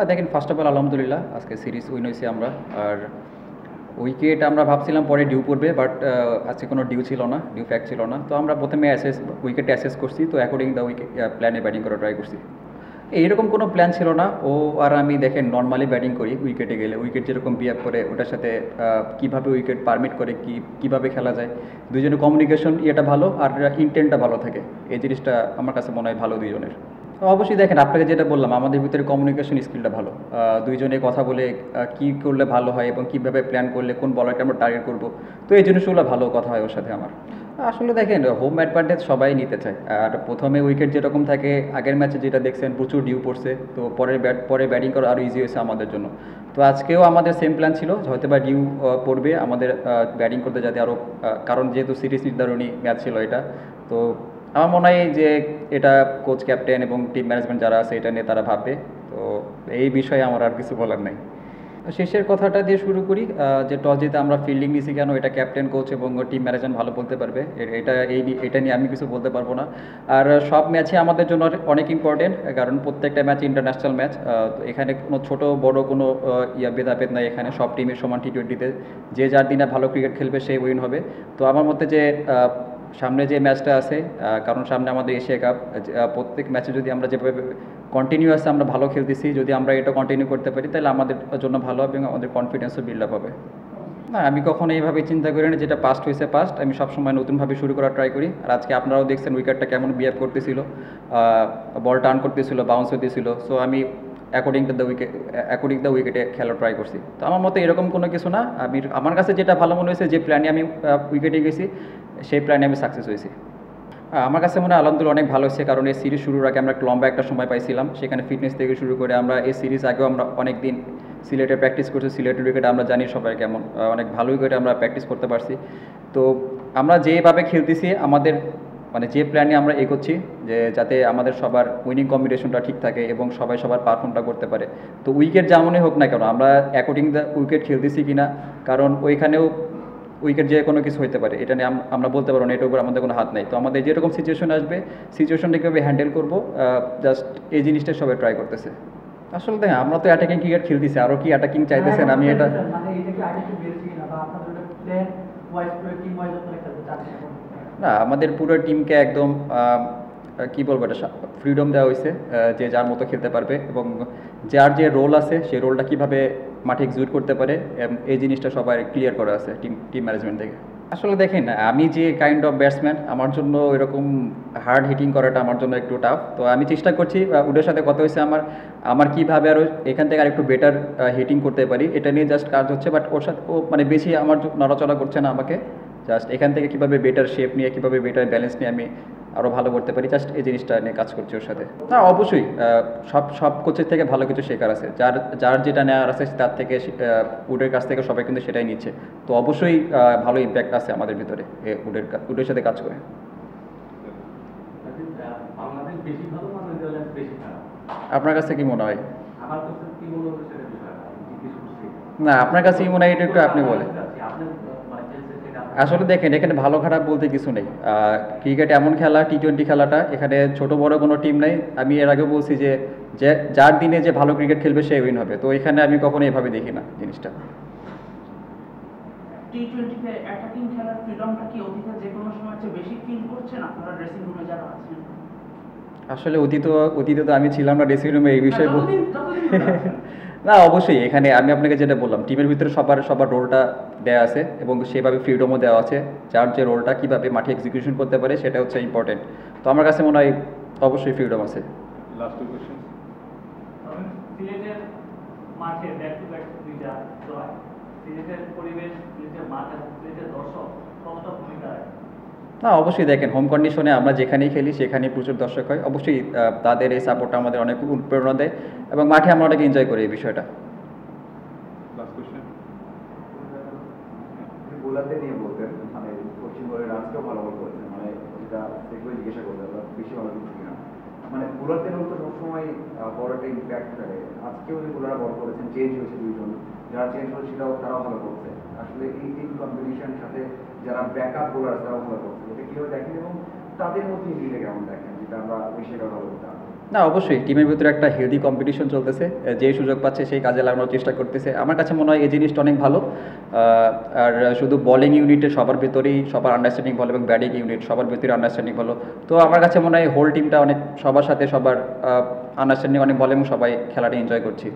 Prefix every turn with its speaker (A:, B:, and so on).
A: দেখেন first of all আলহামদুলিল্লাহ আজকে সিরিজ উইন হয়েছি আমরা। আর উইকেট আমরা ভাবছিলাম পরে ডিউ পড়বে, বাট আজকে কোনো ডিউ ছিল না, ডিউ ফ্যাক্ট ছিল না। তো আমরা প্রথমে উইকেটে অ্যাসেস করছি, তো অ্যাকর্ডিং দ্য উইকেট প্ল্যানে ব্যাটিং করা ট্রাই করছি। এইরকম কোনো প্ল্যান ছিল না। ও আর আমি দেখেন নর্মালি ব্যাটিং করি, উইকেটে গেলে উইকেট যেরকম বিহেভ করে ওটার সাথে কীভাবে উইকেট পারমিট করে কীভাবে খেলা যায়, দুজনের কমিউনিকেশন ইয়েটা ভালো আর ইন্টেন্টটা ভালো থাকে। এই জিনিসটা আমার কাছে মনে হয় ভালো দুইজনের। তো অবশ্যই দেখেন আপনাকে যেটা বললাম, আমাদের ভিতরে কমিউনিকেশন স্কিলটা ভালো। দুইজনে কথা বলে কী করলে ভালো হয় এবং কীভাবে প্ল্যান করলে কোন বলারকে আমরা টার্গেট করবো, তো এই জিনিসগুলো ভালো কথা হয় ওর সাথে আমার। আসলে দেখেন হোম অ্যাডভান্টেজ সবাই নিতে চায়। আর প্রথমে উইকেট যেরকম থাকে, আগের ম্যাচে যেটা দেখছেন প্রচুর ডিউ পড়ছে, তো পরে ব্যাটিং করা আরও ইজি হয়েছে আমাদের জন্য। তো আজকেও আমাদের সেম প্ল্যান ছিল, হয়তো বা ডিউ পড়বে আমাদের ব্যাটিং করতে, যাতে আরও, কারণ যেহেতু সিরিজ নির্ধারণী ম্যাচ ছিল এটা। তো আমার মনে হয় যে এটা কোচ, ক্যাপ্টেন এবং টিম ম্যানেজমেন্ট যারা আছে এটা নিয়ে তারা ভাববে। তো এই বিষয়ে আমার আর কিছু বলার নেই। শেষের কথাটা দিয়ে শুরু করি, যে টস জিতে আমরা ফিল্ডিং নিছি কেন, এটা ক্যাপ্টেন, কোচ এবং টিম ম্যানেজমেন্ট ভালো বলতে পারবে। এটা নিয়ে আমি কিছু বলতে পারবো না। আর সব ম্যাচই আমাদের জন্য অনেক ইম্পর্টেন্ট, কারণ প্রত্যেকটা ম্যাচ ইন্টারন্যাশনাল ম্যাচ। তো এখানে কোনো ছোটো বড় কোনো ভেদাভেদ নাই, এখানে সব টিমের সমান টি20তে যে যার দিনে ভালো ক্রিকেট খেলবে সেই উইন হবে। তো আমার মতে যে সামনে যে ম্যাচটা আছে, কারণ সামনে আমাদের এশিয়া কাপ, প্রত্যেক ম্যাচে যদি আমরা যেভাবে কন্টিনিউয়াস আমরা ভালো খেলতেছি, যদি আমরা এটা কন্টিনিউ করতে পারি তাহলে আমাদের জন্য ভালো হবে এবং আমাদের কনফিডেন্সও বিল্ড আপ হবে। না, আমি কখনো এইভাবে চিন্তা করি না, যেটা পাস্ট হয়েছে পাস্ট, আমি সবসময় নতুনভাবে শুরু করার ট্রাই করি। আর আজকে আপনারাও দেখছেন উইকেটটা কেমন বিহেভ করতেছিল, বল টার্ন করতেছিল, বাউন্স হতেছিল। সো আমি অ্যাকর্ডিং দ্য উইকেটে খেলা ট্রাই করছি। তো আমার মতে এরকম কোনো কিছু না, আমার কাছে যেটা ভালো মনে হয়েছে, যে প্ল্যানে আমি উইকেটে গেছি সেই প্ল্যানে আমি সাকসেস হয়েছি। আমার কাছে মনে হয় আলহামদুলিল্লাহ অনেক ভালো হচ্ছে, কারণ এই সিরিজ শুরুর আগে আমরা লম্বা একটা সময় পাইছিলাম, সেখানে ফিটনেস থেকে শুরু করে আমরা এই সিরিজ আগেও আমরা অনেক দিন সিলেটে প্র্যাকটিস করছি। সিলেটের উইকেটে আমরা জানি সবাই কেমন, অনেক ভালো উইকেটে আমরা প্র্যাকটিস করতে পারছি। তো আমরা যেভাবে খেলতেছি, আমাদের মানে যে প্ল্যানে আমরা এগোচ্ছি, যে যাতে আমাদের সবার উইনিং কম্বিনেশনটা ঠিক থাকে এবং সবাই সবার পারফর্মটা করতে পারে। তো উইকেট যেমনই হোক না কেন, আমরা অ্যাকর্ডিং দ্য উইকেট খেলতেছি কিনা, কারণ ওইখানেও উইকেট যে কোনো কিছু হতে পারে, এটা নিয়ে আমরা বলতে পারবো না, এটার উপর আমাদের কোনো হাত নেই। তো আমাদের যেরকম সিচুয়েশন আসবে, সিচুয়েশনটা কীভাবে হ্যান্ডেল করবো, জাস্ট এই জিনিসটা সবাই ট্রাই করতেছে। আসলে দেখেন আমরা তো অ্যাটাকিং ক্রিকেট খেলতেছি, আরও কি অ্যাটাকিং চাইতেছেন? আমি এটা না, আমাদের পুরো টিমকে একদম কী বলবো, এটা ফ্রিডম দেওয়া হয়েছে, যে যার মতো খেলতে পারবে এবং যার যে রোল আছে সেই রোলটা কীভাবে মাঠে এক্সিকিউট করতে পারে, এই জিনিসটা সবাই ক্লিয়ার করা আছে টিম ম্যানেজমেন্ট থেকে। আসলে দেখেন আমি যে কাইন্ড অফ ব্যাটসম্যান, আমার জন্য এরকম হার্ড হিটিং করাটা আমার জন্য একটু টাফ। তো আমি চেষ্টা করছি, ওদের সাথে কথা হয়েছে আমার কীভাবে আরও এখান থেকে আরেকটু বেটার হিটিং করতে পারি, এটা নিয়ে জাস্ট কাজ হচ্ছে। বাট ওর সাথে ও মানে বেশি আমার নড়াচড়া করছে না আমাকে, জাস্ট এখান থেকে কীভাবে বেটার শেপ নিয়ে, কীভাবে বেটার ব্যালেন্স নিয়ে আমি আরও ভালো করতে পারি, জাস্ট এই জিনিসটা নিয়ে কাজ করছি ওর সাথে। না অবশ্যই, সব কোচের থেকে ভালো কিছু শেখার আছে, যার যেটা নেওয়ার আছে তার থেকে, উডের কাছ থেকে সবাই কিন্তু সেটাই নিচ্ছে। তো অবশ্যই ভালো ইম্প্যাক্ট আছে আমাদের ভিতরে উডের সাথে কাজ করে। আপনার কাছে কি মনে হয়? না, আপনার কাছে কি মনে হয়, এটা একটু আপনি বলেন। আসলে দেখেন এখানে ভালো খারাপ বলতে কিছু নেই। ক্রিকেট এমন খেলা, টি20 খেলাটা, এখানে ছোট বড় কোনো টিম নেই। আমি এর আগে বলছি যে যার দিনে যে ভালো ক্রিকেট খেলবে সে উইন হবে। তো এখানে আমি কখনো এভাবে দেখি না জিনিসটা।
B: টি20তে অ্যাটাকিং খেলার ফ্রিডমটা কি অতীতে যে কোনো সময় চেয়ে বেশি ফিল করছেন আপনারা ড্রেসিং রুমে যারা আছেন?
A: আসলে অতীতে তো আমি ছিলাম না ড্রেসিং রুমে, এই বিষয়ে না অবশ্যই এখানে আমি আপনাকে যেটা বললাম, টিমের ভিতরে সবার রোলটা দেওয়া আছে এবং সেভাবে ফ্রিডমও দেওয়া আছে। যার যে রোলটা কীভাবে মাঠে এক্সিকিউশন করতে পারে সেটা হচ্ছে ইম্পর্টেন্ট। তো আমার কাছে মনে হয় অবশ্যই ফ্রিডম আছে।
C: লাস্ট কোশ্চেন,
D: সিলেটের মাঠে ব্যাক টু ব্যাক দুইটা জয়, সিলেটের পরিবেশ, সিলেটের মাঠ এবং সিলেটের দর্শক কতটা ভূমিকা রাখে?
A: না অবশ্যই দেখেন হোম কন্ডিশনে আমরা যেখানেই খেলি সেখানেই প্রচুর দর্শক হয়। অবশ্যই তাদের এই সাপোর্টটা আমাদের অনেক অনুপ্রেরণা দেয় এবং মাঠে আমরা অনেক এনজয় করি এই বিষয়টা।
C: লাস্ট কোশ্চেন,
E: বোলারদের নিয়ে বলতেন, মানে পশ্চিমবঙ্গের রাজকেও ভালো বল করেছেন, মানে যেটা সেগুলো জিজ্ঞাসা করতেন বেশি ভালো কিছু কিনা, মানে বোলারদের তো সবসময় বড় একটা ইম্প্যাক্ট ফেলে। আজকেও যে বোলাররা বল করেছেন, চেঞ্জ হয়েছে দুইজন, যারা চেঞ্জ হয়েছে তারাও ভালো করছে। আসলে এই কম্পিটিশনের সাথে যারা ব্যাকআপ বোলার তারাও ভালো করছে, এটা কীভাবে দেখেন এবং তাদের মধ্যে মিলে কেমন দেখেন, যেটা আমরা বেশি ভালো করতে
A: না, অবশ্যই টিমের ভিতরে একটা হেলদি কম্পিটিশন চলতেছে, যে সুযোগ পাচ্ছে সেই কাজে লাগানোর চেষ্টা করতেছে। আমার কাছে মনে হয় এই জিনিসটা অনেক ভালো। আর শুধু বলিং ইউনিটে সবার ভেতরেই সবার আন্ডারস্ট্যান্ডিং ভালো এবং ব্যাটিং ইউনিট সবার ভেতরে আন্ডারস্ট্যান্ডিং ভালো। তো আমার কাছে মনে হয় হোল টিমটা অনেক সবার সাথে সবার আন্ডারস্ট্যান্ডিং অনেক ভালো এবং সবাই খেলাটা এনজয় করছি।